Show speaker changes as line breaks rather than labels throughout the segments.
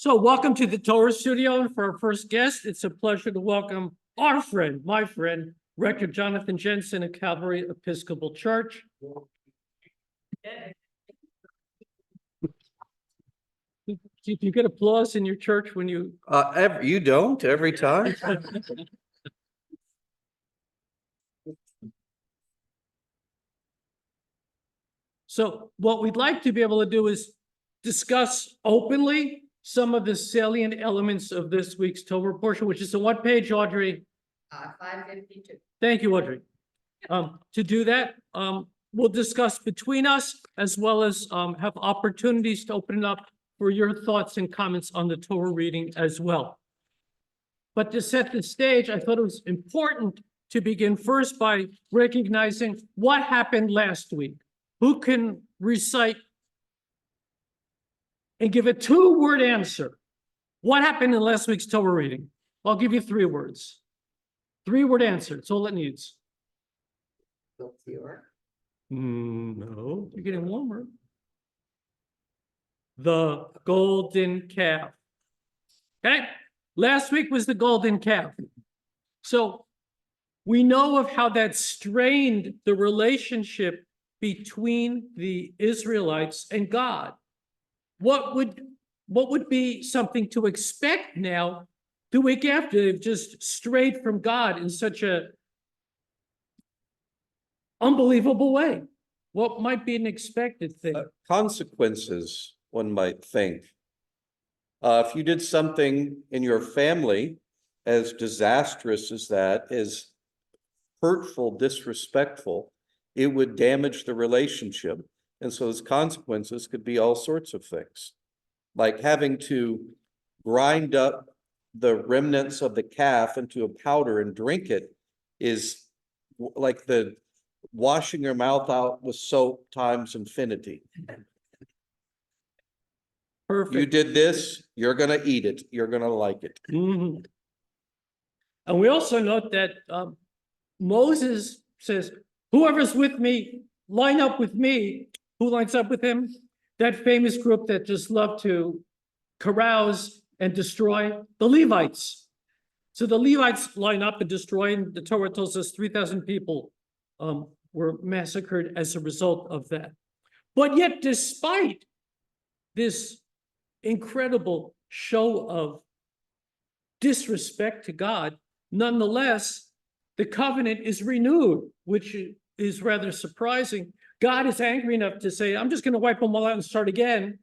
So welcome to the Torah Studio. And for our first guest, it's a pleasure to welcome our friend, my friend, Rector Jonathan Jensen of Calvary Episcopal Church. You get applause in your church when you...
You don't every time?
So what we'd like to be able to do is discuss openly some of the salient elements of this week's Torah portion, which is on what page, Audrey?
552.
Thank you, Audrey. To do that, we'll discuss between us as well as have opportunities to open it up for your thoughts and comments on the Torah reading as well. But to set the stage, I thought it was important to begin first by recognizing what happened last week. Who can recite and give a two-word answer? What happened in last week's Torah reading? I'll give you 3 words. 3-word answer. That's all it needs.
No.
No, you're getting warmer. The golden calf. Okay, last week was the golden calf. So we know of how that strained the relationship between the Israelites and God. What would be something to expect now the week after they've just strayed from God in such a unbelievable way? What might be an expected thing?
Consequences, one might think. If you did something in your family as disastrous as that, as hurtful, disrespectful, it would damage the relationship. And so those consequences could be all sorts of things, like having to grind up the remnants of the calf into a powder and drink it is like the washing your mouth out with soap times infinity.
Perfect.
You did this, you're gonna eat it, you're gonna like it.
Mhm. And we also note that Moses says, whoever's with me, line up with me. Who lines up with him? That famous group that just love to carouse and destroy, the Levites. So the Levites line up and destroy, and the Torah tells us 3,000 people were massacred as a result of that. But yet, despite this incredible show of disrespect to God, nonetheless, the covenant is renewed, which is rather surprising. God is angry enough to say, I'm just going to wipe them all out and start again.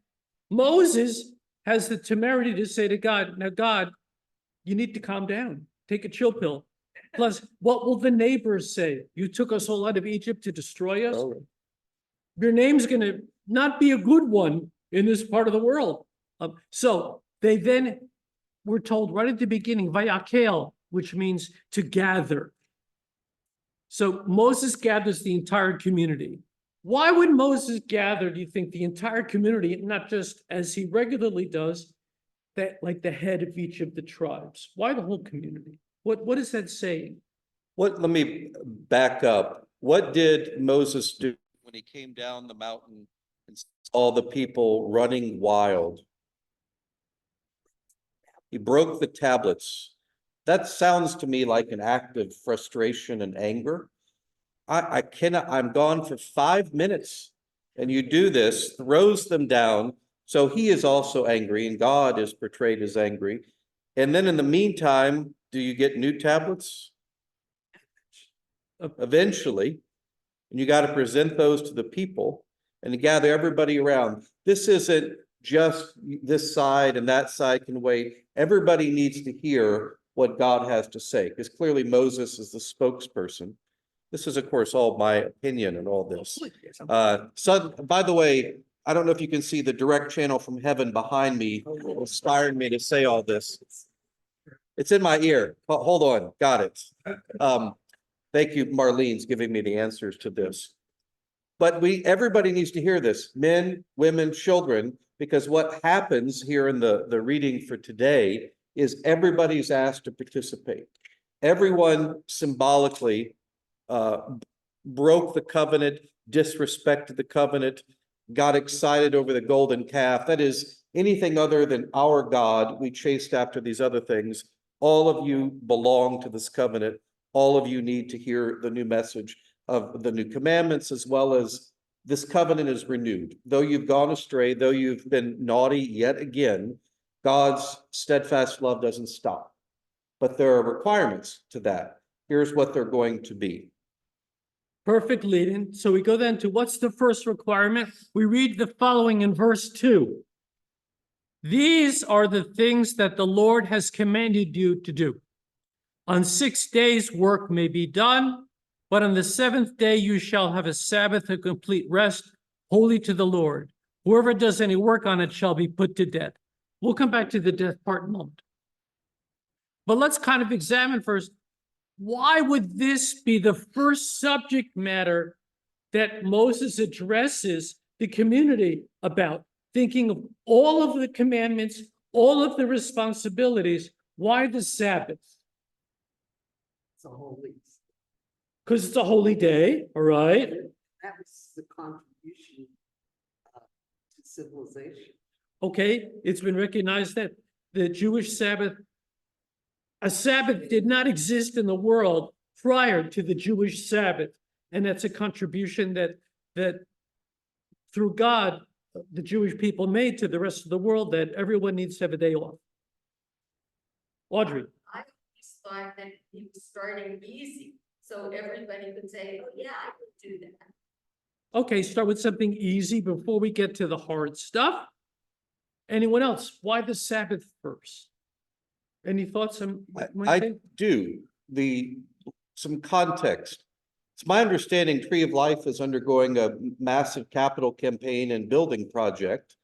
Moses has the temerity to say to God, now God, you need to calm down, take a chill pill. Plus, what will the neighbors say? You took us all out of Egypt to destroy us.
Oh.
Your name's going to not be a good one in this part of the world. So they then were told right at the beginning, vayakel, which means to gather. So Moses gathers the entire community. Why would Moses gather, do you think, the entire community, not just as he regularly does, that like the head of each of the tribes? Why the whole community? What is that saying?
Let me back up. What did Moses do when he came down the mountain and saw the people running wild? He broke the tablets. That sounds to me like an act of frustration and anger. I cannot, I'm gone for 5 minutes and you do this, throws them down. So he is also angry and God is portrayed as angry. And then in the meantime, do you get new tablets? Eventually, and you got to present those to the people and to gather everybody around. This isn't just this side and that side can wait. Everybody needs to hear what God has to say, because clearly Moses is the spokesperson. This is, of course, all my opinion and all this. So, by the way, I don't know if you can see the direct channel from heaven behind me, inspiring me to say all this. It's in my ear. Hold on, got it. Thank you, Marlene's giving me the answers to this. But everybody needs to hear this, men, women, children, because what happens here in the reading for today is everybody's asked to participate. Everyone symbolically broke the covenant, disrespected the covenant, got excited over the golden calf. That is, anything other than our God, we chased after these other things. All of you belong to this covenant. All of you need to hear the new message of the new commandments, as well as this covenant is renewed. Though you've gone astray, though you've been naughty yet again, God's steadfast love doesn't stop. But there are requirements to that. Here's what they're going to be.
Perfect lead-in. So we go then to what's the first requirement? We read the following in verse 2. These are the things that the Lord has commanded you to do. On 6 days work may be done, but on the seventh day you shall have a Sabbath of complete rest, holy to the Lord. Whoever does any work on it shall be put to death. We'll come back to the death part in a moment. But let's kind of examine first, why would this be the first subject matter that Moses addresses the community about? Thinking of all of the commandments, all of the responsibilities, why the Sabbath?
It's a holy.
Because it's a holy day, all right?
That was the contribution to civilization.
Okay, it's been recognized that the Jewish Sabbath, a Sabbath did not exist in the world prior to the Jewish Sabbath. And that's a contribution that through God, the Jewish people made to the rest of the world, that everyone needs to have a day off. Audrey.
I always thought that he was starting easy, so everybody could say, oh, yeah, I could do that.
Okay, start with something easy before we get to the hard stuff. Anyone else? Why the Sabbath first? Any thoughts on?
I do. Some context. It's my understanding Tree of Life is undergoing a massive capital campaign and building project.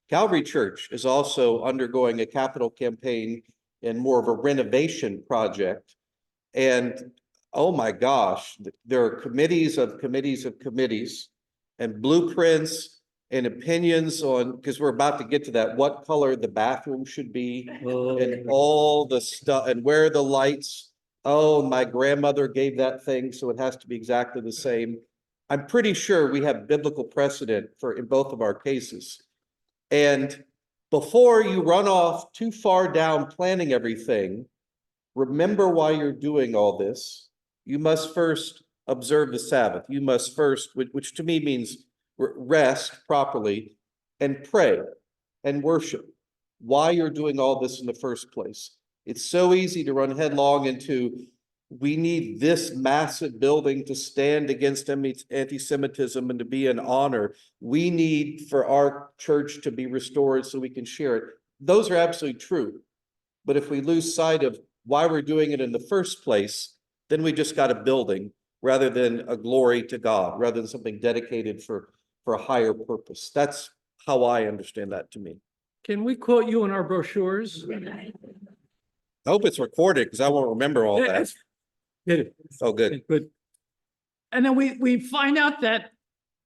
Calvary Church is also undergoing a capital campaign and more of a renovation project. And oh my gosh, there are committees of committees of committees and blueprints and opinions on, because we're about to get to that, what color the bathroom should be and all the stuff and where the lights. Oh, my grandmother gave that thing, so it has to be exactly the same. I'm pretty sure we have biblical precedent for in both of our cases. And before you run off too far down planning everything, remember why you're doing all this. You must first observe the Sabbath. You must first, which to me means rest properly and pray and worship. Why you're doing all this in the first place. It's so easy to run headlong into, we need this massive building to stand against anti-Semitism and to be an honor. We need for our church to be restored so we can share it. Those are absolutely true. But if we lose sight of why we're doing it in the first place, then we just got a building rather than a glory to God, rather than something dedicated for a higher purpose. That's how I understand that to me.
Can we quote you in our brochures?
I hope it's recorded because I won't remember all that.
Good.
Oh, good.
Good. And then we find out that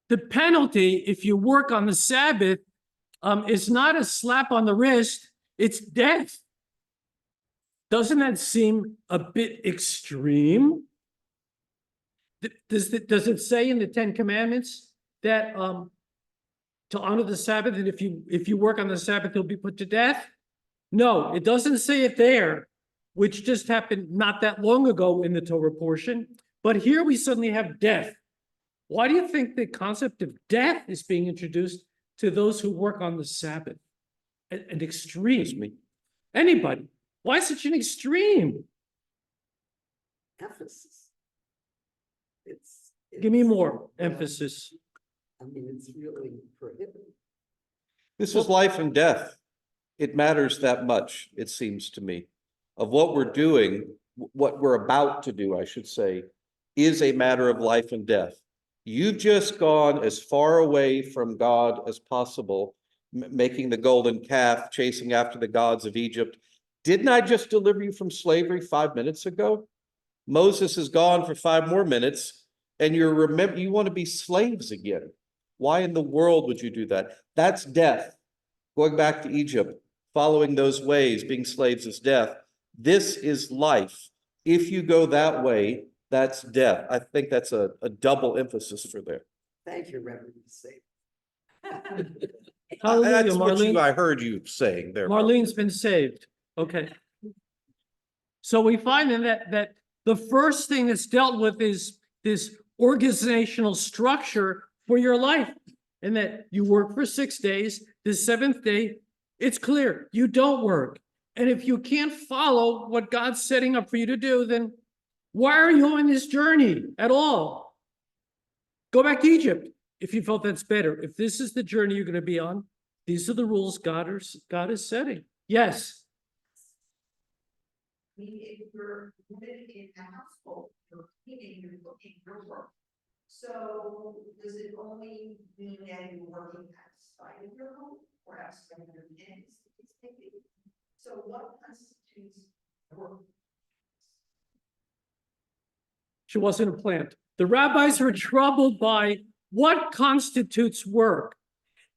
the penalty, if you work on the Sabbath, is not a slap on the wrist, it's death. Doesn't that seem a bit extreme? Does it say in the Ten Commandments that to honor the Sabbath, and if you work on the Sabbath, you'll be put to death? No, it doesn't say it there, which just happened not that long ago in the Torah portion. But here we suddenly have death. Why do you think the concept of death is being introduced to those who work on the Sabbath? An extreme. Anybody? Why such an extreme?
Emphasis.
Give me more emphasis.
I mean, it's really prohibited.
This is life and death. It matters that much, it seems to me, of what we're doing, what we're about to do, I should say, is a matter of life and death. You've just gone as far away from God as possible, making the golden calf, chasing after the gods of Egypt. Didn't I just deliver you from slavery 5 minutes ago? Moses is gone for 5 more minutes, and you want to be slaves again. Why in the world would you do that? That's death. Going back to Egypt, following those ways, being slaves is death. This is life. If you go that way, that's death. I think that's a double emphasis for there.
Thank you, Reverend Saint.
Hallelujah,
That's what
Marlene.
I heard you saying there.
Marlene's been saved. Okay. So we find in that the first thing that's dealt with is this organizational structure for your life. And that you work for 6 days, the seventh day, it's clear, you don't work. And if you can't follow what God's setting up for you to do, then why are you on this journey at all? Go back to Egypt if you felt that's better. If this is the journey you're going to be on, these are the rules God is setting. Yes.
I mean, if you're living in a household, you're cleaning, you're cooking, you're work. So does it only mean that you're working outside of your home or outside of your kids? So what constitutes work?
She wasn't a plant. The rabbis were troubled by what constitutes work.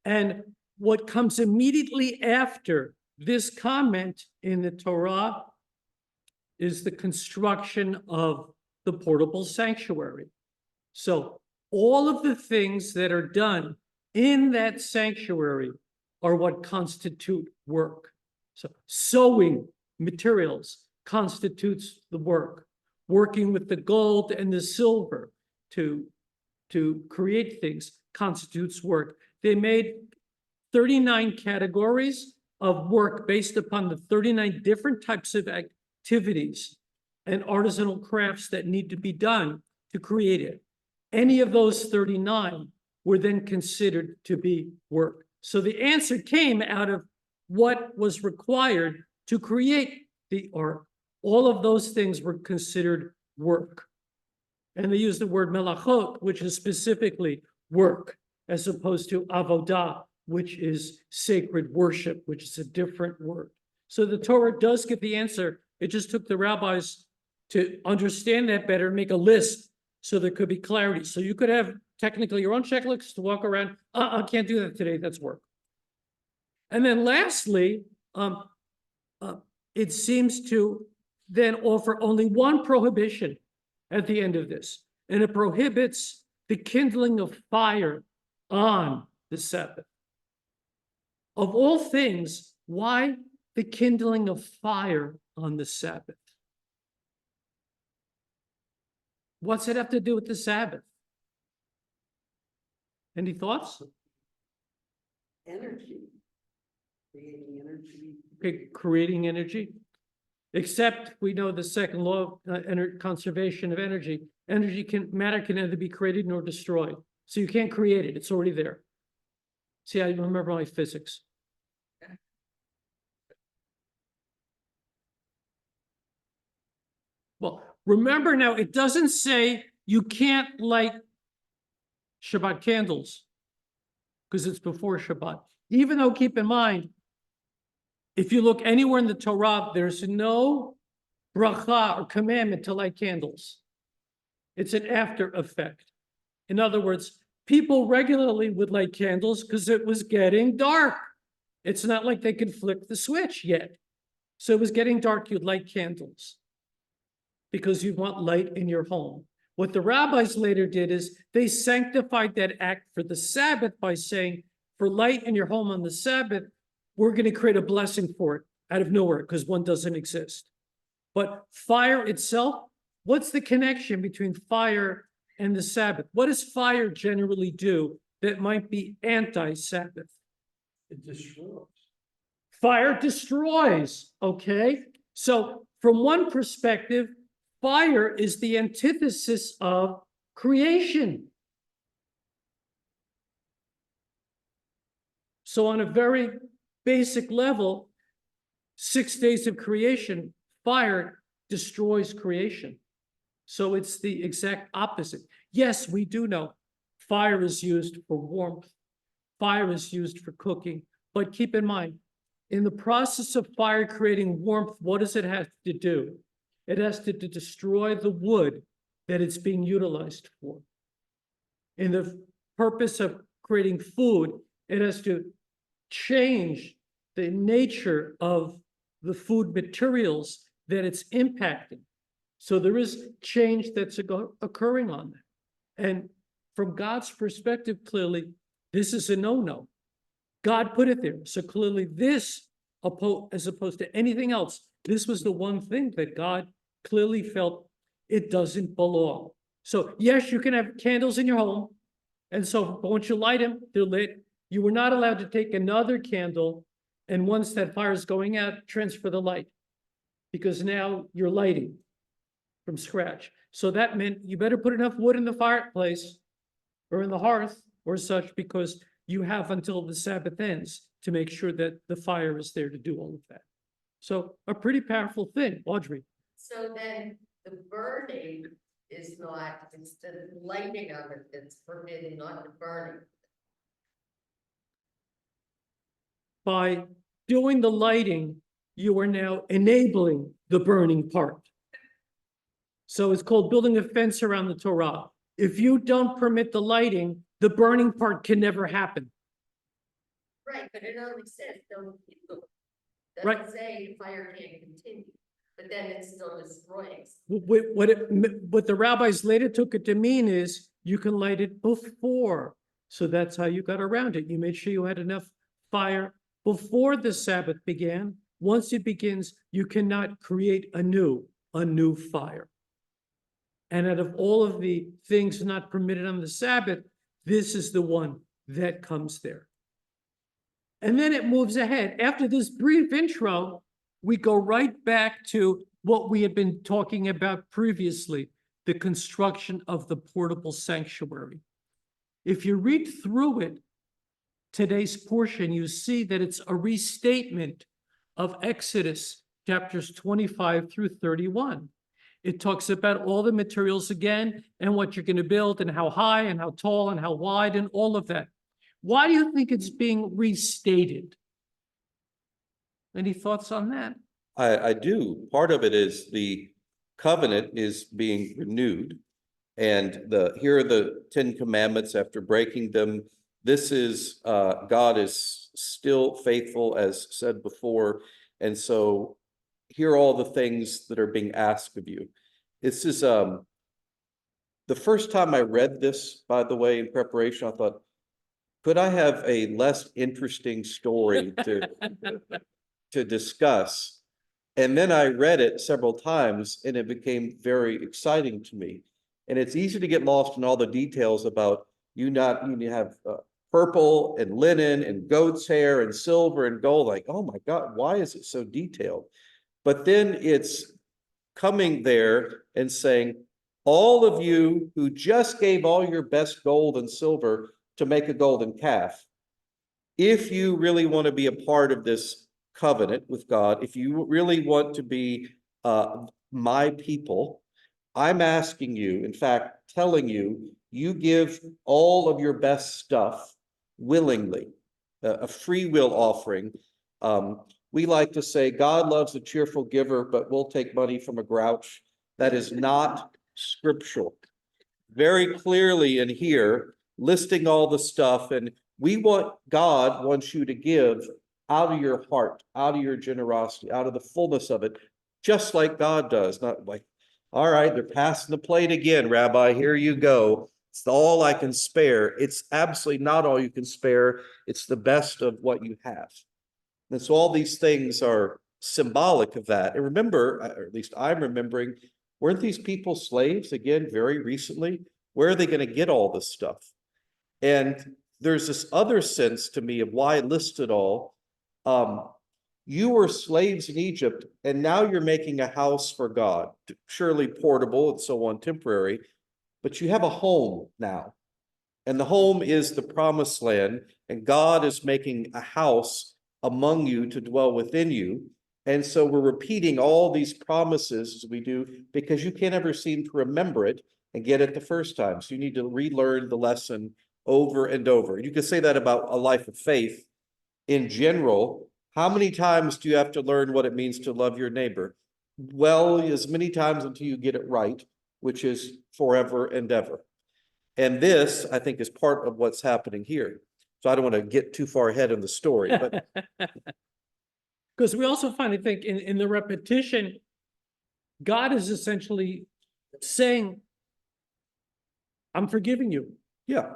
And what comes immediately after this comment in the Torah is the construction of the portable sanctuary. So all of the things that are done in that sanctuary are what constitute work. So sewing materials constitutes the work. Working with the gold and the silver to create things constitutes work. They made 39 categories of work based upon the 39 different types of activities and artisanal crafts that need to be done to create it. Any of those 39 were then considered to be work. So the answer came out of what was required to create the art. All of those things were considered work. And they use the word melachot, which is specifically work, as opposed to avodah, which is sacred worship, which is a different word. So the Torah does give the answer. It just took the rabbis to understand that better, make a list so there could be clarity. So you could have technically your own checklist to walk around. I can't do that today, that's work. And then lastly, it seems to then offer only one prohibition at the end of this. And it prohibits the kindling of fire on the Sabbath. Of all things, why the kindling of fire on the Sabbath? What's it have to do with the Sabbath? Any thoughts?
Energy. Creating energy.
Okay, creating energy. Except we know the second law of conservation of energy. Matter can neither be created nor destroyed. So you can't create it, it's already there. See, I remember my physics. Well, remember now, it doesn't say you can't light Shabbat candles because it's before Shabbat. Even though, keep in mind, if you look anywhere in the Torah, there's no bracha or commandment to light candles. It's an after effect. In other words, people regularly would light candles because it was getting dark. It's not like they could flip the switch yet. So it was getting dark, you'd light candles because you want light in your home. What the rabbis later did is they sanctified that act for the Sabbath by saying, for light in your home on the Sabbath, we're going to create a blessing for it out of nowhere because one doesn't exist. But fire itself, what's the connection between fire and the Sabbath? What does fire generally do that might be anti-Sabbath?
It destroys.
Fire destroys, okay? So from one perspective, fire is the antithesis of creation. So on a very basic level, 6 days of creation, fire destroys creation. So it's the exact opposite. Yes, we do know fire is used for warmth. Fire is used for cooking. But keep in mind, in the process of fire creating warmth, what does it have to do? It has to destroy the wood that it's being utilized for. In the purpose of creating food, it has to change the nature of the food materials that it's impacting. So there is change that's occurring on that. And from God's perspective, clearly, this is a no-no. God put it there. So clearly this, as opposed to anything else, this was the one thing that God clearly felt it doesn't belong. So yes, you can have candles in your home. And so but once you light them, they're lit. You were not allowed to take another candle. And once that fire is going out, transfer the light. Because now you're lighting from scratch. So that meant you better put enough wood in the fireplace or in the hearth or such, because you have until the Sabbath ends to make sure that the fire is there to do all of that. So a pretty powerful thing, Audrey.
So then the burning is not, it's the lighting of it that's forbidden, not the burning.
By doing the lighting, you are now enabling the burning part. So it's called building a fence around the Torah. If you don't permit the lighting, the burning part can never happen.
Right, but it only says don't kindle.
Right.
Doesn't say the fire can't continue, but then it's still destroying.
What the rabbis later took it to mean is you can light it before. So that's how you got around it. You made sure you had enough fire before the Sabbath began. Once it begins, you cannot create a new fire. And out of all of the things not permitted on the Sabbath, this is the one that comes there. And then it moves ahead. After this brief intro, we go right back to what we had been talking about previously, the construction of the portable sanctuary. If you read through it, today's portion, you see that it's a restatement of Exodus chapters 25 through 31. It talks about all the materials again and what you're going to build and how high and how tall and how wide and all of that. Why do you think it's being restated? Any thoughts on that?
I do. Part of it is the covenant is being renewed. And here are the 10 commandments after breaking them. This is, God is still faithful, as said before. And so here are all the things that are being asked of you. This is, the first time I read this, by the way, in preparation, I thought, could I have a less interesting story to discuss? And then I read it several times and it became very exciting to me. And it's easy to get lost in all the details about you have purple and linen and goat's hair and silver and gold. Like, oh my God, why is it so detailed? But then it's coming there and saying, all of you who just gave all your best gold and silver to make a golden calf, if you really want to be a part of this covenant with God, if you really want to be my people, I'm asking you, in fact, telling you, you give all of your best stuff willingly, a free will offering. We like to say God loves a cheerful giver, but we'll take money from a grouch. That is not scriptural. Very clearly in here, listing all the stuff, and God wants you to give out of your heart, out of your generosity, out of the fullness of it, just like God does. Not like, all right, they're passing the plate again, Rabbi, here you go. It's all I can spare. It's absolutely not all you can spare. It's the best of what you have. And so all these things are symbolic of that. And remember, or at least I'm remembering, weren't these people slaves again very recently? Where are they going to get all this stuff? And there's this other sense to me of why I list it all. You were slaves in Egypt, and now you're making a house for God, surely portable and so on, temporary, but you have a home now. And the home is the promised land, and God is making a house among you to dwell within you. And so we're repeating all these promises as we do, because you can't ever seem to remember it and get it the first time. So you need to relearn the lesson over and over. You can say that about a life of faith in general. How many times do you have to learn what it means to love your neighbor? Well, as many times until you get it right, which is forever and ever. And this, I think, is part of what's happening here. So I don't want to get too far ahead in the story, but
Because we also find, I think, in the repetition, God is essentially saying, I'm forgiving you.
yeah,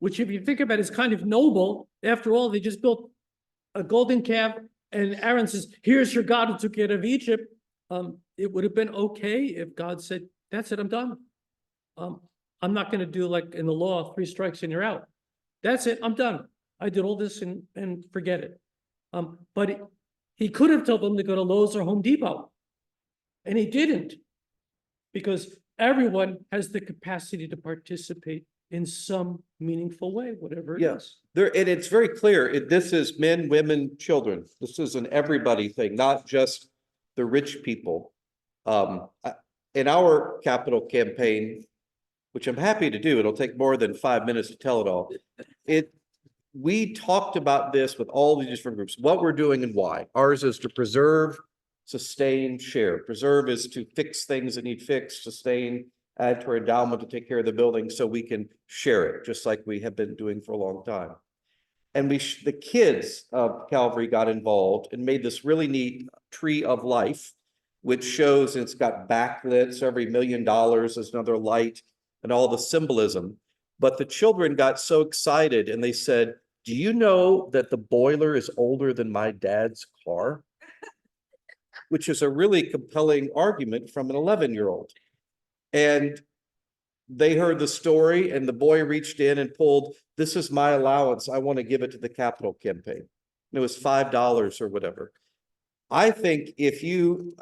which if you think about it, is kind of noble. After all, they just built a golden calf and Aaron says, here's your God who took you out of Egypt. It would have been okay if God said, that's it, I'm done. I'm not gonna do like in the law, 3 strikes and you're out. That's it, I'm done. I did all this and forget it. But he could have told them to go to Lowe's or Home Depot. And he didn't. Because everyone has the capacity to participate in some meaningful way, whatever it is.
Yes, there, and it's very clear, this is men, women, children. This is an everybody thing, not just the rich people. In our capital campaign, which I'm happy to do, it'll take more than 5 minutes to tell it all. We talked about this with all these different groups, what we're doing and why. Ours is to preserve, sustain, share. Preserve is to fix things that need fixed, sustain, add to our endowment to take care of the building so we can share it, just like we have been doing for a long time. And the kids of Calvary got involved and made this really neat tree of life, which shows it's got backlit, so every $1 million is another light and all the symbolism. But the children got so excited and they said, do you know that the boiler is older than my dad's car? Which is a really compelling argument from an 11-year-old. And they heard the story and the boy reached in and pulled, this is my allowance, I want to give it to the capital campaign. And it was $5 or whatever. I think if you,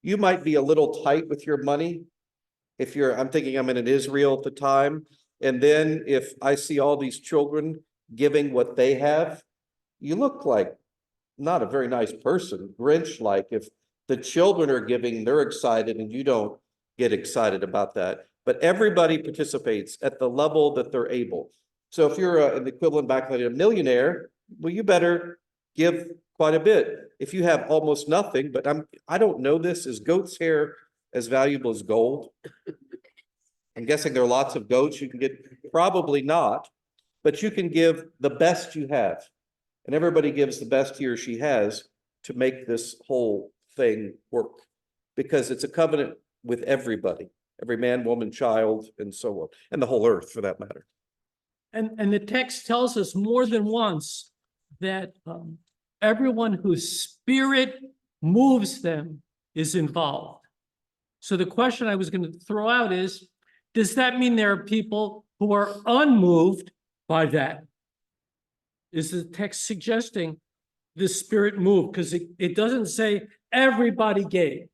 you might be a little tight with your money. If I'm thinking I'm in Israel at the time. And then if I see all these children giving what they have, you look like not a very nice person, Grinch-like. If the children are giving, they're excited and you don't get excited about that. But everybody participates at the level that they're able. So if you're an equivalent back then a millionaire, well, you better give quite a bit. If you have almost nothing, but I don't know this, is goat's hair as valuable as gold? I'm guessing there are lots of goats you can get, probably not, but you can give the best you have. And everybody gives the best he or she has to make this whole thing work. Because it's a covenant with everybody, every man, woman, child, and so on, and the whole earth for that matter.
And the text tells us more than once that everyone whose spirit moves them is involved. So the question I was going to throw out is, does that mean there are people who are unmoved by that? Is the text suggesting the spirit moved? Because it doesn't say everybody gave.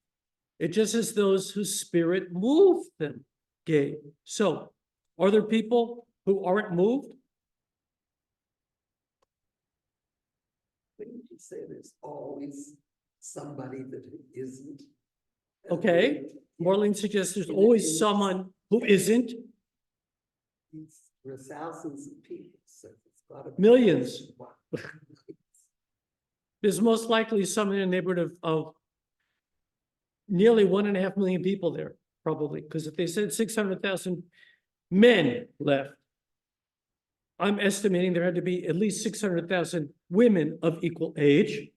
It just says those whose spirit moved them gave. So are there people who aren't moved?
Wouldn't you say there's always somebody that isn't?
Okay, Marlene suggests there's always someone who isn't.
There's thousands of people, so it's gotta be.
Millions. There's most likely some in the neighborhood of nearly 1.5 million people there, probably, because if they said 600,000 men left, I'm estimating there had to be at least 600,000 women of equal age.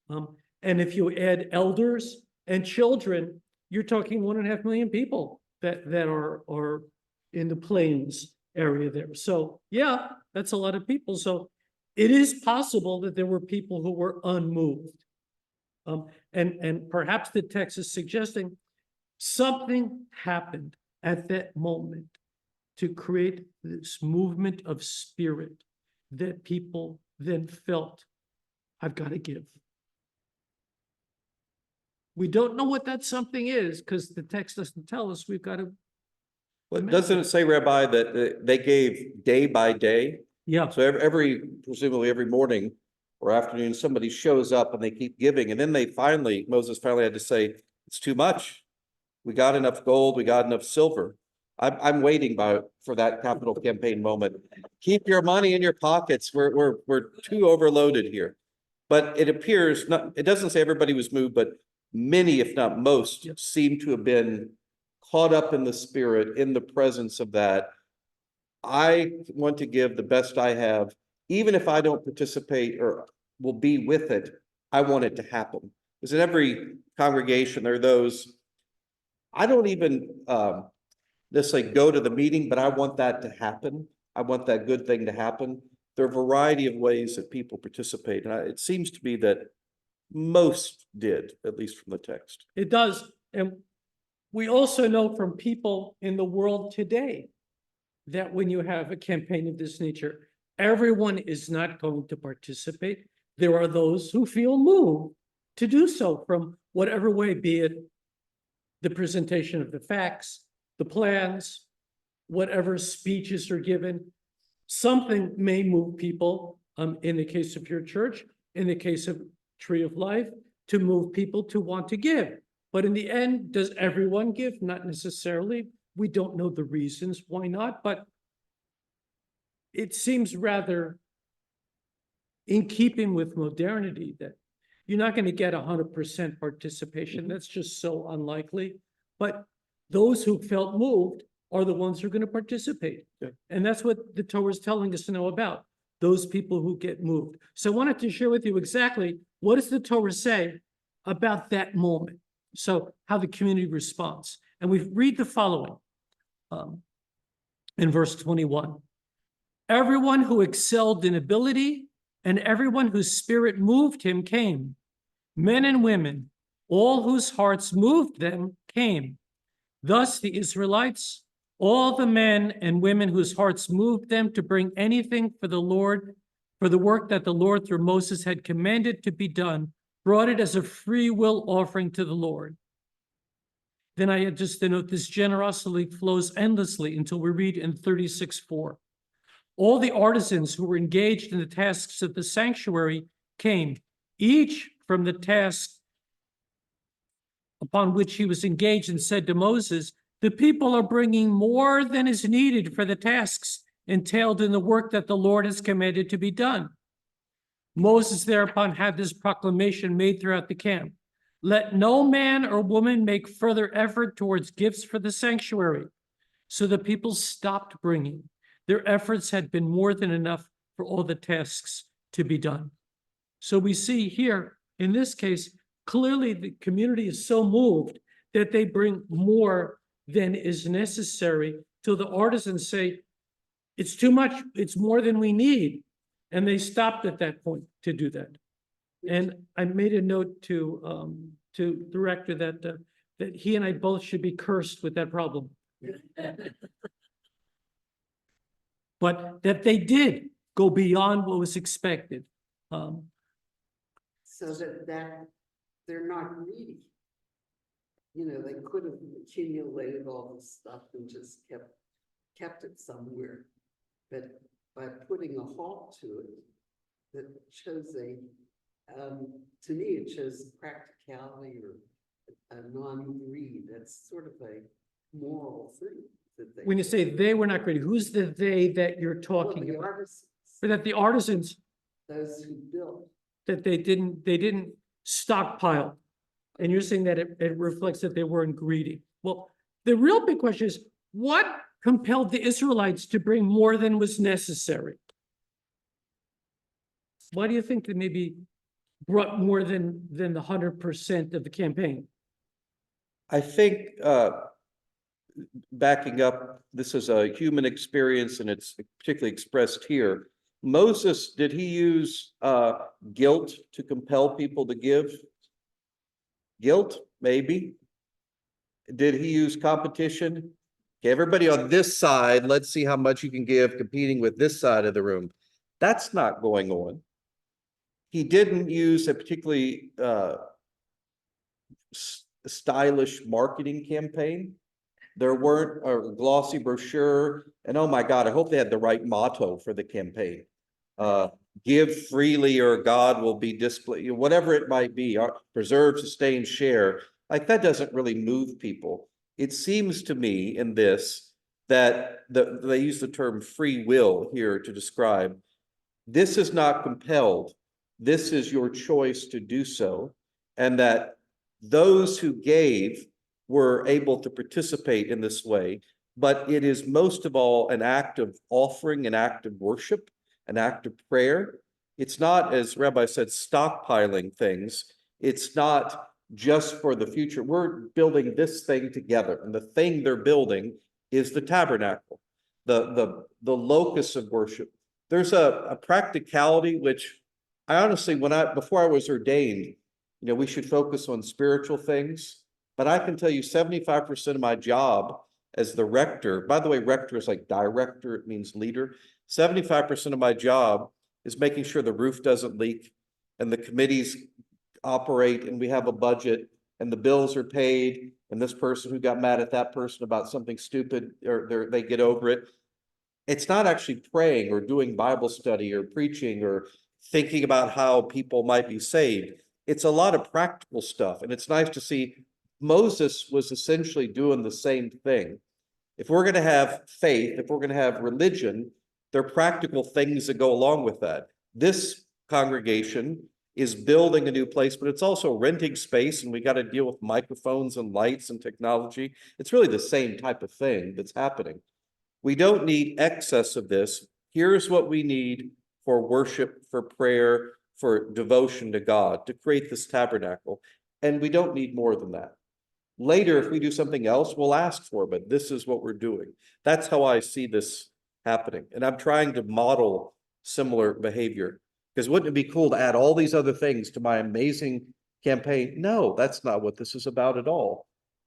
And if you add elders and children, you're talking 1.5 million people that are in the plains area there. So yeah, that's a lot of people. So it is possible that there were people who were unmoved. And perhaps the text is suggesting something happened at that moment to create this movement of spirit that people then felt, I've got to give. We don't know what that something is because the text doesn't tell us. We've got to.
Well, doesn't it say, Rabbi, that they gave day by day?
Yeah.
So presumably every morning or afternoon, somebody shows up and they keep giving. And then Moses finally had to say, it's too much. We got enough gold, we got enough silver. I'm waiting for that capital campaign moment. Keep your money in your pockets. We're too overloaded here. But it appears it doesn't say everybody was moved, but many, if not most, seem to have been caught up in the spirit, in the presence of that. I want to give the best I have, even if I don't participate or will be with it. I want it to happen. Because in every congregation, there are those, I don't even necessarily go to the meeting, but I want that to happen. I want that good thing to happen. There are a variety of ways that people participate, and it seems to be that most did, at least from the text.
It does. And we also know from people in the world today that when you have a campaign of this nature, everyone is not going to participate. There are those who feel moved to do so from whatever way, be it the presentation of the facts, the plans, whatever speeches are given. Something may move people, in the case of your church, in the case of Tree of Life, to move people to want to give. But in the end, does everyone give? Not necessarily. We don't know the reasons why not, but it seems rather in keeping with modernity that you're not going to get 100% participation. That's just so unlikely. But those who felt moved are the ones who are going to participate.
Yeah.
And that's what the Torah is telling us to know about, those people who get moved. So I wanted to share with you exactly what does the Torah say about that moment. So how the community responds. And we read the following in verse 21. Everyone who excelled in ability and everyone whose spirit moved him came. Men and women, all whose hearts moved them came. Thus the Israelites, all the men and women whose hearts moved them to bring anything for the Lord, for the work that the Lord through Moses had commanded to be done, brought it as a free will offering to the Lord. Then I had just to note this generosity flows endlessly until we read in 36:4. All the artisans who were engaged in the tasks of the sanctuary came, each from the task upon which he was engaged, and said to Moses, the people are bringing more than is needed for the tasks entailed in the work that the Lord has commanded to be done. Moses thereupon had this proclamation made throughout the camp. Let no man or woman make further effort towards gifts for the sanctuary. So the people stopped bringing. Their efforts had been more than enough for all the tasks to be done. So we see here, in this case, clearly the community is so moved that they bring more than is necessary till the artisans say, it's too much, it's more than we need. And they stopped at that point to do that. And I made a note to the director that he and I both should be cursed with that problem. But that they did go beyond what was expected.
So that they're not greedy. You know, they could have accumulated all this stuff and just kept it somewhere. But by putting a halt to it, that shows to me, it shows practicality or a non-greed. That's sort of a moral thing.
When you say they were not greedy, who's the they that you're talking
the
about?
artisans,
But that the artisans,
those who built.
that they didn't stockpile. And you're saying that it reflects that they weren't greedy. Well, the real big question is, what compelled the Israelites to bring more than was necessary? Why do you think they maybe brought more than the 100% of the campaign?
I think, backing up, this is a human experience and it's particularly expressed here. Moses, did he use guilt to compel people to give? Guilt, maybe. Did he use competition? Okay, everybody on this side, let's see how much you can give competing with this side of the room. That's not going on. He didn't use a particularly stylish marketing campaign. There weren't a glossy brochure, and oh my God, I hope they had the right motto for the campaign. Give freely or God will be displayed, whatever it might be, preserve, sustain, share. Like that doesn't really move people. It seems to me in this that they use the term free will here to describe. This is not compelled. This is your choice to do so. And that those who gave were able to participate in this way. But it is most of all an act of offering, an act of worship, an act of prayer. It's not, as Rabbi said, stockpiling things. It's not just for the future. We're building this thing together, and the thing they're building is the tabernacle. the locus of worship. There's a practicality which I honestly, before I was ordained, we should focus on spiritual things. But I can tell you 75% of my job as the rector, by the way, rector is like director, it means leader. 75% of my job is making sure the roof doesn't leak and the committees operate and we have a budget and the bills are paid and this person who got mad at that person about something stupid or they get over it. It's not actually praying or doing Bible study or preaching or thinking about how people might be saved. It's a lot of practical stuff. And it's nice to see Moses was essentially doing the same thing. If we're going to have faith, if we're going to have religion, there are practical things that go along with that. This congregation is building a new place, but it's also renting space, and we got to deal with microphones and lights and technology. It's really the same type of thing that's happening. We don't need excess of this. Here's what we need for worship, for prayer, for devotion to God, to create this tabernacle. And we don't need more than that. Later, if we do something else, we'll ask for it, but this is what we're doing. That's how I see this happening. And I'm trying to model similar behavior. Because wouldn't it be cool to add all these other things to my amazing campaign? No, that's not what this is about at all.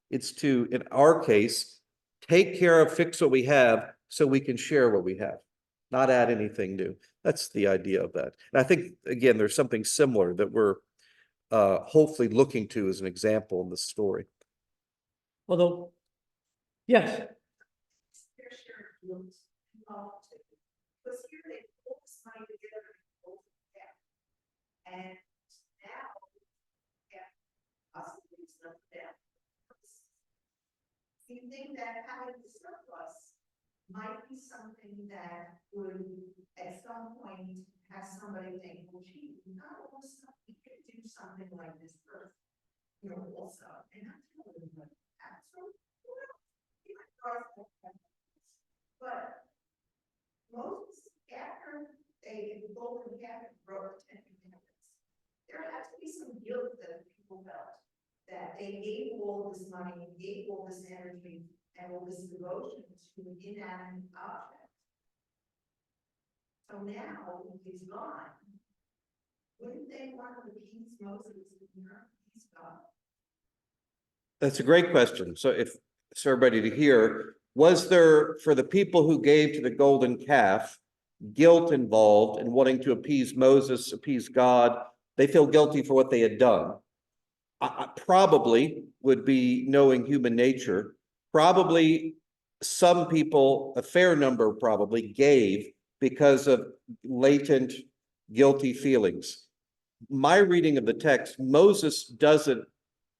It's to, in our case, take care of, fix what we have so we can share what we have, not add anything new. That's the idea of that. And I think, again, there's something similar that we're hopefully looking to as an example in this story.
Although, yes,
Their shared guilt involved too. Because here they pull this money together and go to debt. And now, yeah, possibly it's not debt. You think that having the surplus might be something that would, at some point, have somebody think, well, gee, we could do something like this first. Also, and I'm telling you, but Moses, after the golden calf wrote the 10 Commandments, there had to be some guilt that people felt that they gave all this money, gave all this energy, and all this devotion to an inanimate object. So now he's gone. Wouldn't they want to appease Moses and he's gone?
That's a great question. So if it's everybody to hear, was there, for the people who gave to the golden calf, guilt involved in wanting to appease Moses, appease God? They feel guilty for what they had done. I probably would be knowing human nature. Probably some people, a fair number probably gave because of latent guilty feelings. My reading of the text, Moses doesn't,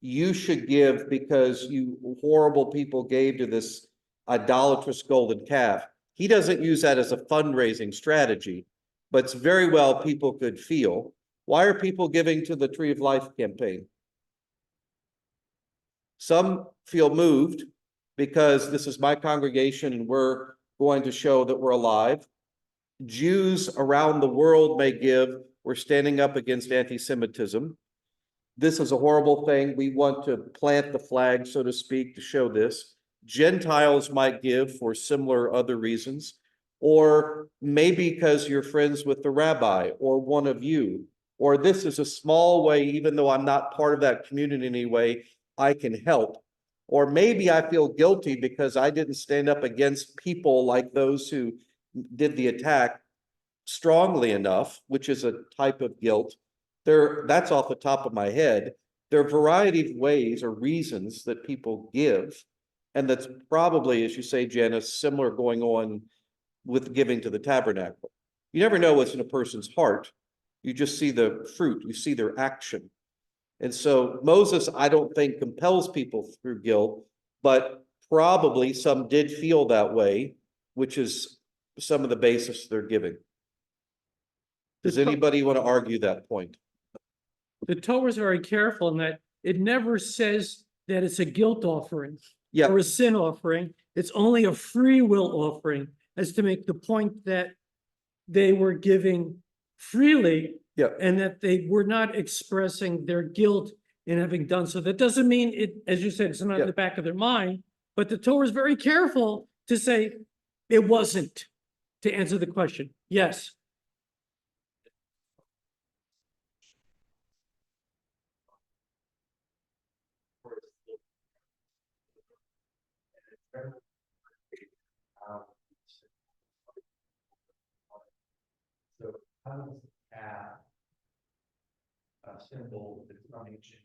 you should give because you horrible people gave to this idolatrous golden calf. He doesn't use that as a fundraising strategy, but it's very well people could feel. Why are people giving to the Tree of Life campaign? Some feel moved because this is my congregation and we're going to show that we're alive. Jews around the world may give. We're standing up against anti-Semitism. This is a horrible thing. We want to plant the flag, so to speak, to show this. Gentiles might give for similar other reasons, or maybe because you're friends with the rabbi or one of you, or this is a small way, even though I'm not part of that community in any way, I can help. Or maybe I feel guilty because I didn't stand up against people like those who did the attack strongly enough, which is a type of guilt. That's off the top of my head. There are a variety of ways or reasons that people give, and that's probably, as you say, Janice, similar going on with giving to the tabernacle. You never know what's in a person's heart. You just see the fruit, you see their action. And so Moses, I don't think, compels people through guilt, but probably some did feel that way, which is some of the basis they're giving. Does anybody want to argue that point?
the Torah is very careful in that it never says that it's a guilt offering
Yeah,
or a sin offering. It's only a free will offering, as to make the point that they were giving freely
yeah.
and that they were not expressing their guilt in having done so. That doesn't mean it, as you said, it's not in
Yeah.
the back of their mind, but the Torah is very careful to say, It wasn't, to answer the question. Yes.
So how does have a symbol that's not ancient?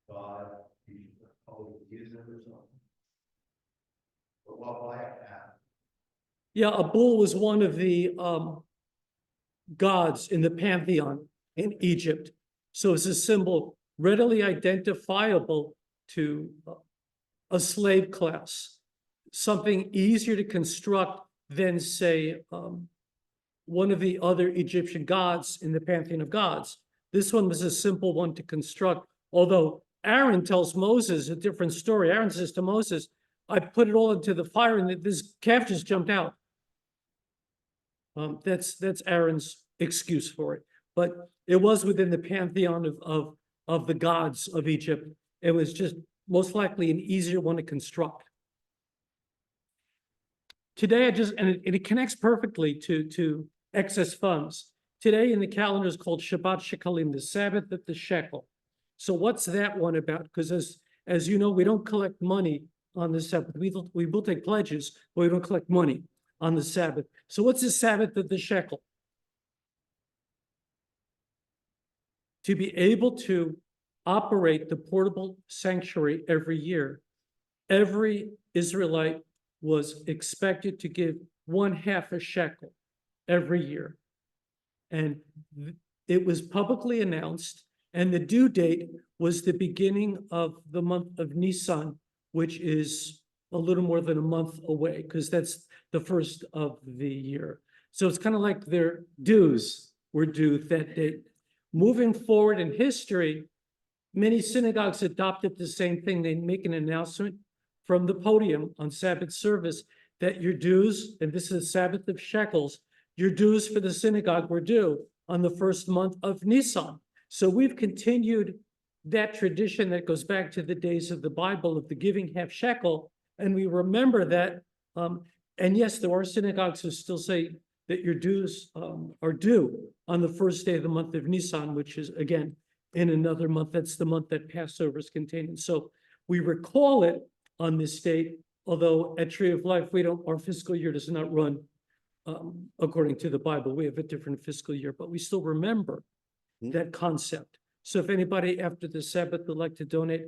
God, use it or something? But why a calf?
Yeah, a bull was one of the gods in the pantheon in Egypt. So it's a symbol readily identifiable to a slave class, something easier to construct than, say, one of the other Egyptian gods in the pantheon of gods. This one was a simple one to construct, although Aaron tells Moses a different story. Aaron says to Moses, I put it all into the fire and this calf just jumped out. That's Aaron's excuse for it. But it was within the pantheon of the gods of Egypt. It was just most likely an easier one to construct. Today, it connects perfectly to excess funds. Today in the calendar is called Shabbat Shekalim, the Sabbath of the shekel. So what's that one about? Because as you know, we don't collect money on the Sabbath. We will take pledges, but we don't collect money on the Sabbath. So what's the Sabbath of the shekel? To be able to operate the portable sanctuary every year, every Israelite was expected to give 1/2 a shekel every year. And it was publicly announced, and the due date was the beginning of the month of Nisan, which is a little more than a month away, because that's the first of the year. So it's kind of like their dues were due that date. Moving forward in history, many synagogues adopted the same thing. They make an announcement from the podium on Sabbath service that your dues, and this is Sabbath of shekels, your dues for the synagogue were due on the first month of Nisan. So we've continued that tradition that goes back to the days of the Bible of the giving half shekel, and we remember that. And yes, there are synagogues who still say that your dues are due on the first day of the month of Nisan, which is, again, in another month. That's the month that Passover is contained in. So we recall it on this date, although at Tree of Life, our fiscal year does not run according to the Bible. We have a different fiscal year, but we still remember that concept. So if anybody after the Sabbath would like to donate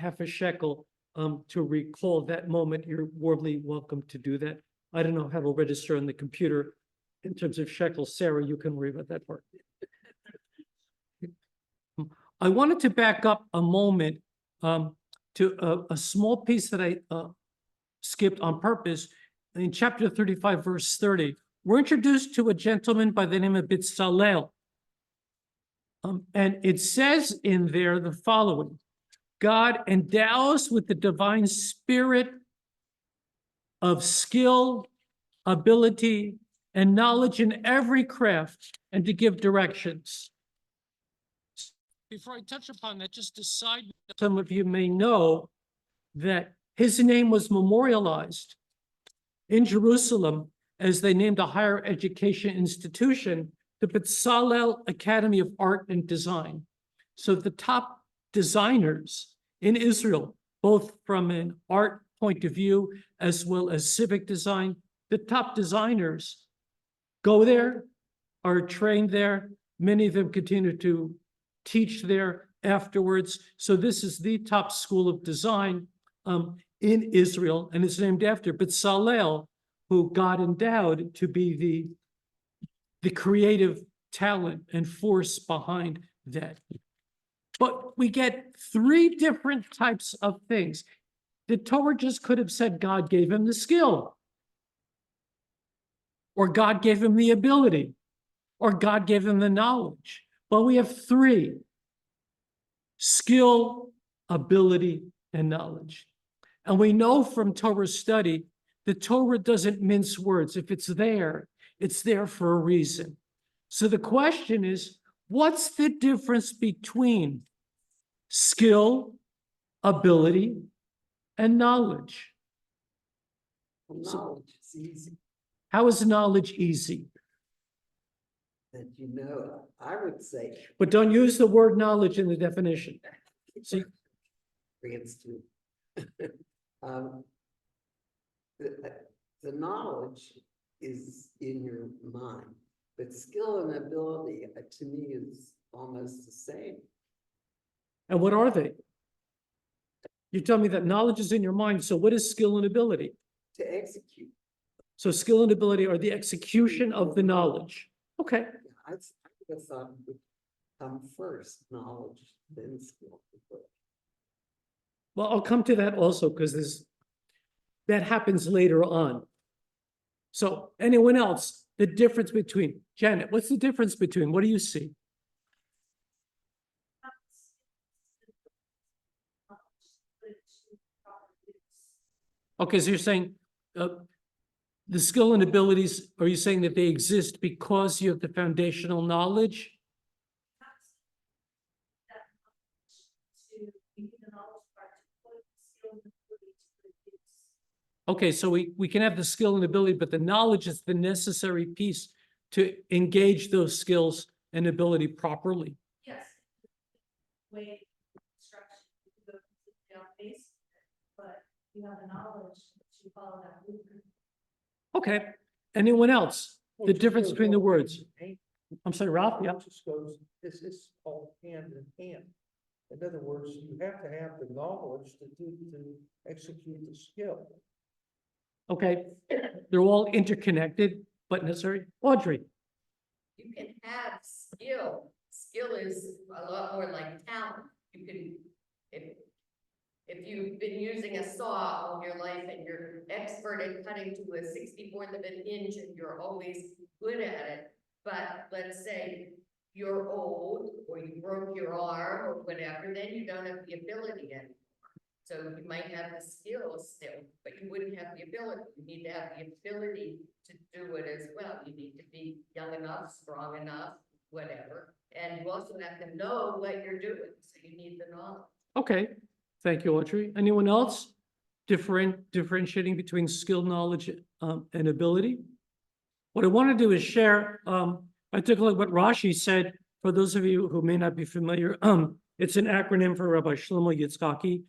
half a shekel to recall that moment, you're warmly welcome to do that. I don't know how to register on the computer in terms of shekels. Sarah, you can worry about that part. I wanted to back up a moment to a small piece that I skipped on purpose. In chapter 35, verse 30, we're introduced to a gentleman by the name of Bitzalel. And it says in there the following: God endows with the divine spirit of skill, ability, and knowledge in every craft, and to give directions. Before I touch upon that, just a side note, some of you may know that his name was memorialized in Jerusalem as they named a higher education institution, the Bezalel Academy of Art and Design. So the top designers in Israel, both from an art point of view as well as civic design, the top designers go there, are trained there. Many of them continue to teach there afterwards. So this is the top school of design in Israel, and it's named after Bezalel, who God endowed to be the creative talent and force behind that. But we get 3 different types of things. The Torah just could have said God gave him the skill, or God gave him the ability, or God gave him the knowledge. But we have 3: skill, ability, and knowledge. And we know from Torah study, the Torah doesn't mince words. If it's there for a reason. So the question is, what's the difference between skill, ability, and knowledge?
Knowledge is It's easy,
How is knowledge easy?
that you know, I would say.
But don't use the word knowledge in the definition. See,
Grants too. Um, the knowledge is in your mind, but skill and ability, to me, is almost the same.
and what are they? You tell me that knowledge is in your mind, so what is skill and ability?
To execute.
So skill and ability are the execution of the knowledge. Okay,
I would have thought it would come first, knowledge, then skill.
well, I'll come to that also because that happens later on. So anyone else, the difference between, Janet, what's the difference between, what do you see? Okay, so you're saying the skill and abilities, are you saying that they exist because you have the foundational knowledge? Okay, so we can have the skill and ability, but the knowledge is the necessary piece to engage those skills and ability properly.
Yes. Way instruction, you go down base, but you have the knowledge to follow that blueprint.
Okay, anyone else? The difference between the words. I'm sorry, Ralph, yeah?
Just goes, this is all hand in hand. In other words, you have to have the knowledge to execute the skill.
Okay, they're all interconnected, but necessary. Audrey,
You can have skill. Skill is a lot more like talent. You can, if you've been using a saw all your life and you're expert at cutting to a 64th of an inch and you're always good at it, but let's say you're old or you broke your arm or whatever, then you don't have the ability anymore. So you might have the skills still, but you wouldn't have the ability. You need to have the ability to do it as well. You need to be young enough, strong enough, whatever. And you also have to know what you're doing, so you need the knowledge.
okay, thank you, Audrey. Anyone else? Differentiating between skill, knowledge, and ability? What I want to do is share, I took a look at what Rashi said. For those of you who may not be familiar, it's an acronym for Rabbi Shlomo Yitzchaki,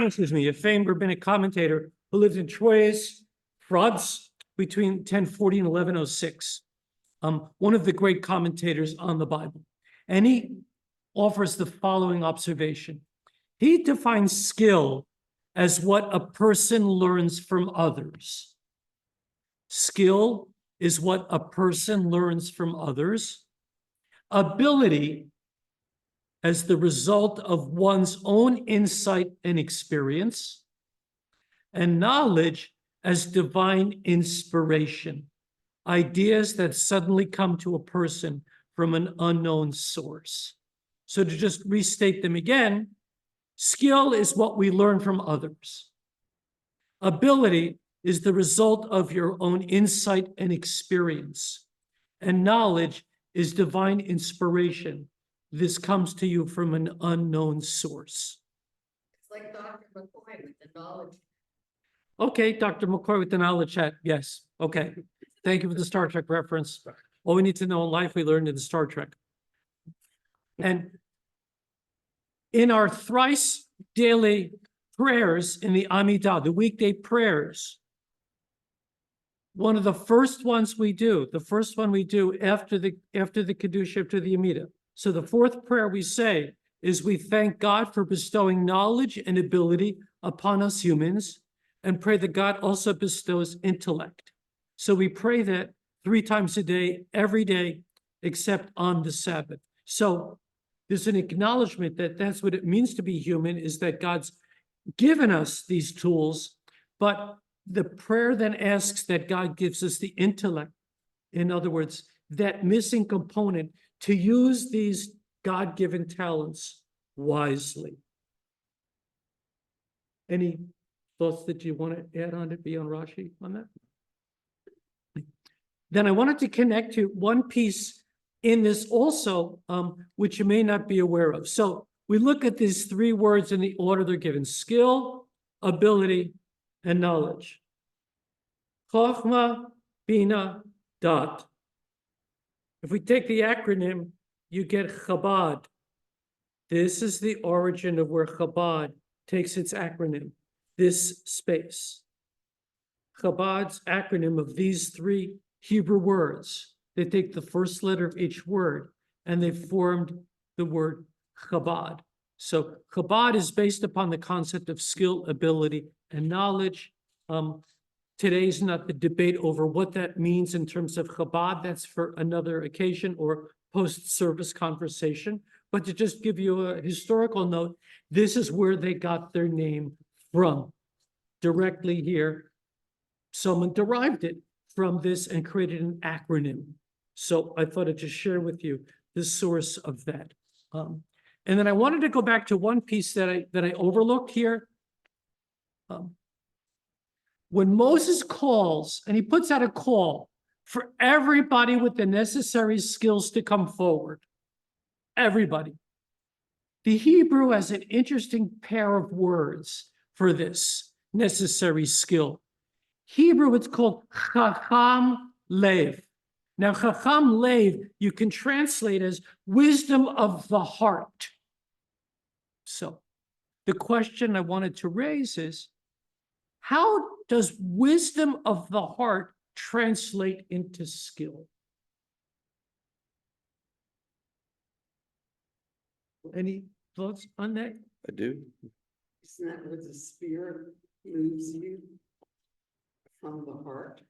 excuse me, a famed rabbinic commentator who lived in Troyes, France, between 1040 and 1106. One of the great commentators on the Bible. And he offers the following observation. He defines skill as what a person learns from others. Skill is what a person learns from others. Ability as the result of one's own insight and experience, and knowledge as divine inspiration, ideas that suddenly come to a person from an unknown source. So to just restate them again, skill is what we learn from others. Ability is the result of your own insight and experience, and knowledge is divine inspiration. This comes to you from an unknown source.
It's like Dr. McCoy with the knowledge.
Okay, Dr. McCoy with the knowledge chat. Yes, okay. Thank you for the Star Trek reference. All we need to know in life, we learned in Star Trek. And in our thrice daily prayers in the Amidah, the weekday prayers, one of the first ones we do, after the Kiddush, after the Amidah. So the fourth prayer we say is we thank God for bestowing knowledge and ability upon us humans and pray that God also bestows intellect. So we pray that 3 times a day, every day, except on the Sabbath. So there's an acknowledgement that that's what it means to be human, is that God's given us these tools, but the prayer then asks that God gives us the intellect. In other words, that missing component to use these God-given talents wisely. Any thoughts that you want to add on to beyond Rashi on that? Then I wanted to connect to one piece in this also, which you may not be aware of. So we look at these 3 words in the order they're given: skill, ability, and knowledge. Chochmah, Bina, Dat. If we take the acronym, you get Chabad. This is the origin of where Chabad takes its acronym, this space. Chabad's acronym of these three Hebrew words, they take the first letter of each word and they formed the word Chabad. So Chabad is based upon the concept of skill, ability, and knowledge. Today's not the debate over what that means in terms of Chabad. That's for another occasion or post-service conversation. But to just give you a historical note, this is where they got their name from. Directly here, someone derived it from this and created an acronym. So I thought I'd just share with you the source of that. And then I wanted to go back to one piece that I overlooked here. When Moses calls, and he puts out a call for everybody with the necessary skills to come forward, everybody. The Hebrew has an interesting pair of words for this necessary skill. Hebrew, it's called Chacham Lev. Now, Chacham Lev, you can translate as wisdom of the heart. So the question I wanted to raise is, how does wisdom of the heart translate into skill? Any thoughts on that?
I do.
Isn't that where the spirit moves you from the heart?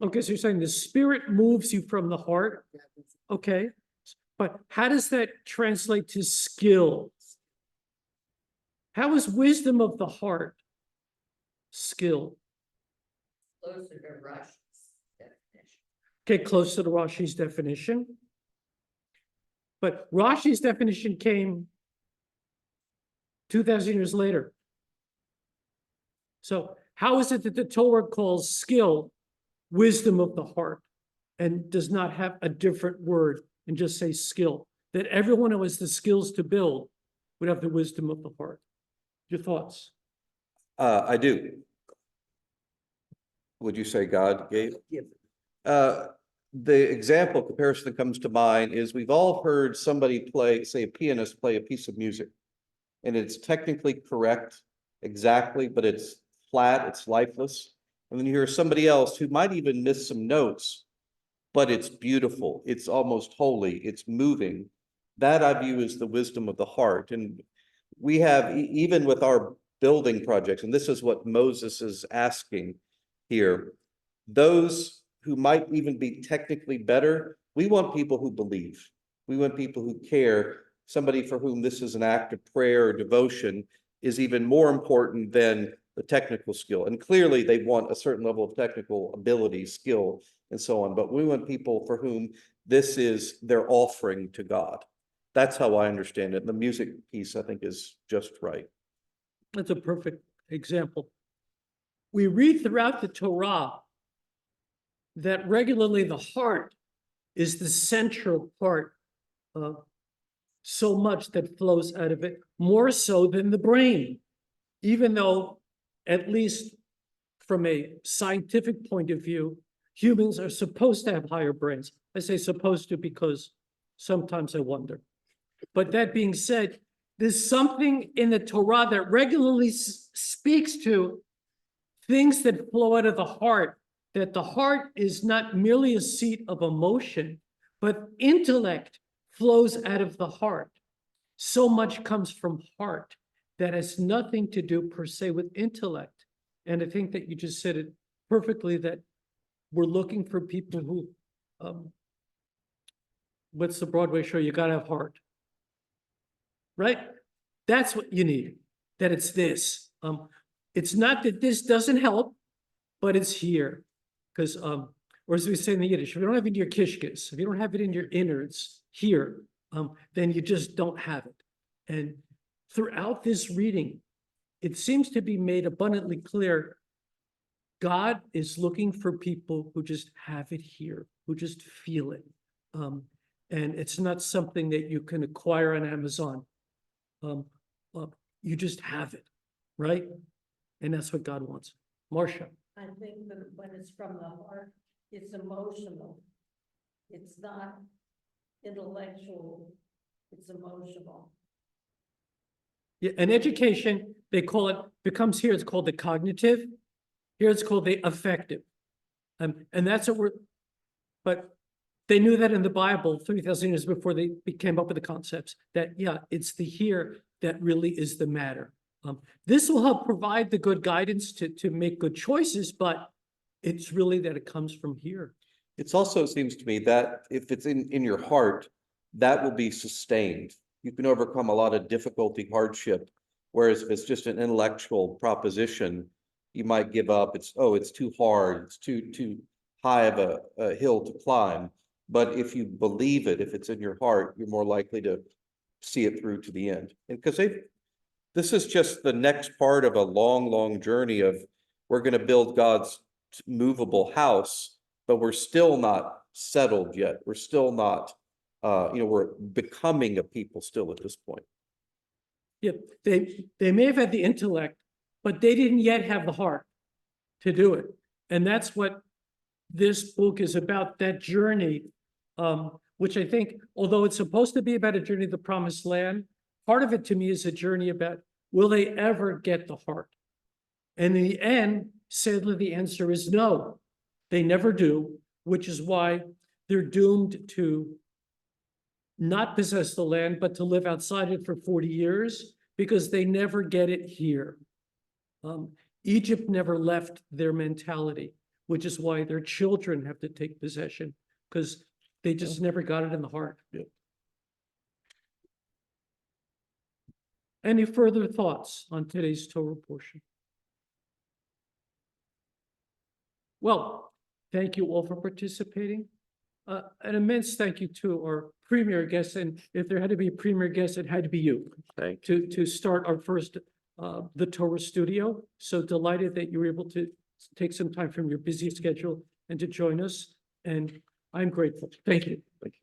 Okay, so you're saying the spirit moves you from the heart, okay? But how does that translate to skill? How is wisdom of the heart skill?
Closer to Russia's definition.
Okay, close to the Rashi's definition. But Rashi's definition came 2,000 years later. So how is it that the Torah calls skill wisdom of the heart and does not have a different word and just say skill? That everyone who has the skills to build would have the wisdom of the heart. Your thoughts?
I do. Would you say God gave?
Yeah.
The example comparison that comes to mind is we've all heard somebody play, say a pianist play a piece of music. And it's technically correct, exactly, but it's flat, it's lifeless. And then you hear somebody else who might even miss some notes, but it's beautiful, it's almost holy, it's moving. That I view as the wisdom of the heart. And we have, even with our building projects, and this is what Moses is asking here, those who might even be technically better, we want people who believe. We want people who care. Somebody for whom this is an act of prayer or devotion is even more important than the technical skill. And clearly they want a certain level of technical ability, skill, and so on. But we want people for whom this is their offering to God. That's how I understand it. The music piece, I think, is just right.
That's a perfect example. We read throughout the Torah that regularly the heart is the central part of so much that flows out of it, more so than the brain, even though, at least from a scientific point of view, humans are supposed to have higher brains. I say supposed to because sometimes I wonder. But that being said, there's something in the Torah that regularly speaks to things that flow out of the heart, that the heart is not merely a seat of emotion, but intellect flows out of the heart. So much comes from heart that has nothing to do per se with intellect. And I think that you just said it perfectly, that we're looking for people who, what's the Broadway show? You gotta have heart. Right? That's what you need, that it's this. It's not that this doesn't help, but it's here. Because, or as we say in the Yiddish, if you don't have it in your kishkis, if you don't have it in your innards here, then you just don't have it. And throughout this reading, it seems to be made abundantly clear, God is looking for people who just have it here, who just feel it. And it's not something that you can acquire on Amazon. You just have it, right? And that's what God wants. Marcia.
I think that when it's from the heart, it's emotional. It's not intellectual, it's emotional.
Yeah, and education, they call it, becomes here, it's called the cognitive. Here it's called the affective. And that's what we're, but they knew that in the Bible 3,000 years before they came up with the concepts that, yeah, it's the here that really is the matter. This will help provide the good guidance to make good choices, but it's really that it comes from here.
It's also, it seems to me that if it's in your heart, that will be sustained. You can overcome a lot of difficulty, hardship. Whereas if it's just an intellectual proposition, you might give up. It's too hard. It's too high of a hill to climb. But if you believe it, if it's in your heart, you're more likely to see it through to the end. And because this is just the next part of a long, long journey of we're going to build God's movable house, but we're still not settled yet. We're still not, we're becoming a people still at this point.
Yeah, they may have had the intellect, but they didn't yet have the heart to do it. And that's what this book is about, that journey, which I think, although it's supposed to be about a journey to the promised land, part of it to me is a journey about, will they ever get the heart? And in the end, sadly, the answer is no, they never do, which is why they're doomed to not possess the land, but to live outside it for 40 years, because they never get it here. Egypt never left their mentality, which is why their children have to take possession, because they just never got it in the heart.
Yeah.
Any further thoughts on today's Torah portion? Well, thank you all for participating. An immense thank you to our premier guest, and if there had to be a premier guest, it had to be you.
Thank
To start our first, the Torah studio. So delighted that you were able to take some time from your busy schedule and to join us, and I'm grateful. Thank you.
Thank you.